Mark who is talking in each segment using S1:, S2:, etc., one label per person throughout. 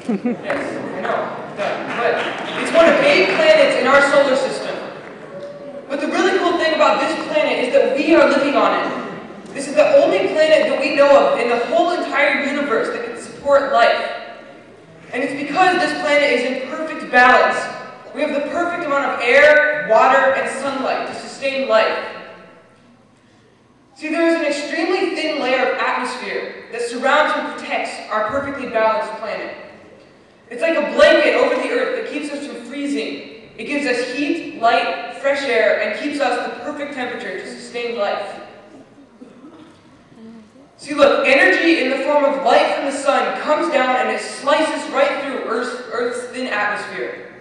S1: Yes, I know. But it's one of 8 planets in our solar system. But the really cool thing about this planet is that we are living on it. This is the only planet that we know of in the whole entire universe that can support life. And it's because this planet is in perfect balance. We have the perfect amount of air, water, and sunlight to sustain life. See, there is an extremely thin layer of atmosphere that surrounds and protects our perfectly balanced planet. It's like a blanket over the Earth that keeps us from freezing. It gives us heat, light, fresh air, and keeps us the perfect temperature to sustain life. See, look, energy in the form of light from the sun comes down and it slices right through Earth's thin atmosphere.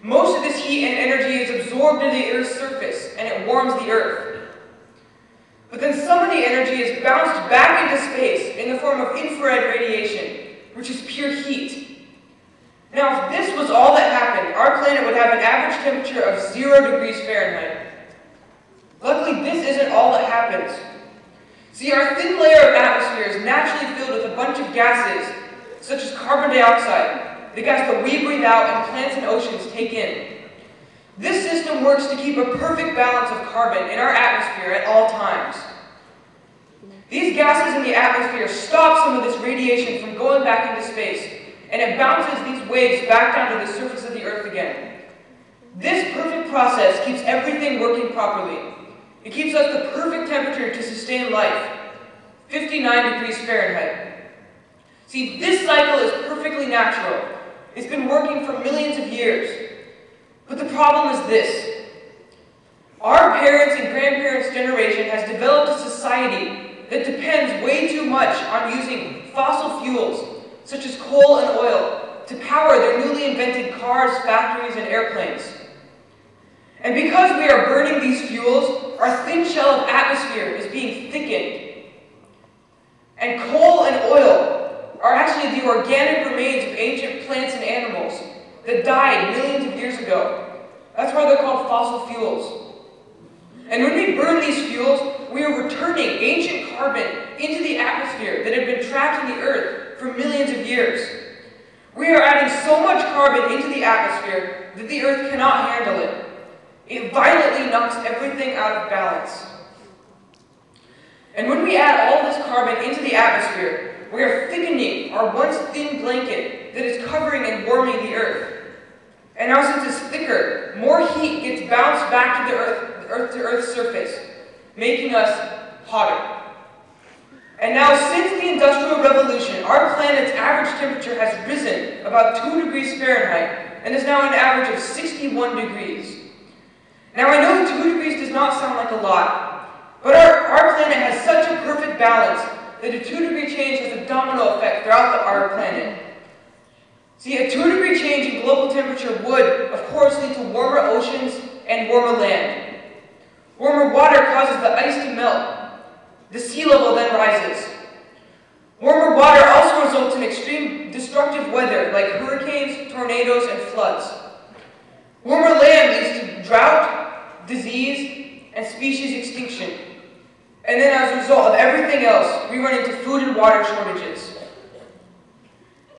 S1: Most of this heat and energy is absorbed into the Earth's surface, and it warms the Earth. But then some of the energy is bounced back into space in the form of infrared radiation, which is pure heat. Now, if this was all that happened, our planet would have an average temperature of 0 degrees Fahrenheit. Luckily, this isn't all that happens. See, our thin layer of atmosphere is naturally filled with a bunch of gases, such as carbon dioxide, the gas that we breathe out and plants and oceans take in. This system works to keep a perfect balance of carbon in our atmosphere at all times. These gases in the atmosphere stop some of this radiation from going back into space, and it bounces these waves back down to the surface of the Earth again. This perfect process keeps everything working properly. It keeps us the perfect temperature to sustain life, 59 degrees Fahrenheit. See, this cycle is perfectly natural. It's been working for millions of years. But the problem is this. Our parents' and grandparents' generation has developed a society that depends way too much on using fossil fuels, such as coal and oil, to power their newly invented cars, factories, and airplanes. And because we are burning these fuels, our thin shell of atmosphere is being thickened. And coal and oil are actually the organic remains of ancient plants and animals that died millions of years ago. That's why they're called fossil fuels. And when we burn these fuels, we are returning ancient carbon into the atmosphere that had been trapped in the Earth for millions of years. We are adding so much carbon into the atmosphere that the Earth cannot handle it. It violently knocks everything out of balance. And when we add all this carbon into the atmosphere, we are thickening our once thin blanket that is covering and warming the Earth. And now since it's thicker, more heat gets bounced back to the Earth's surface, making us hotter. And now since the Industrial Revolution, our planet's average temperature has risen about 2 degrees Fahrenheit and is now an average of 61 degrees. Now I know 2 degrees does not sound like a lot, but our planet has such a perfect balance that a 2-degree change has a domino effect throughout our planet. See, a 2-degree change in global temperature would, of course, lead to warmer oceans and warmer land. Warmer water causes the ice to melt. The sea level then rises. Warmer water also results in extreme destructive weather like hurricanes, tornadoes, and floods. Warmer land leads to drought, disease, and species extinction. And then as a result of everything else, we run into food and water shortages.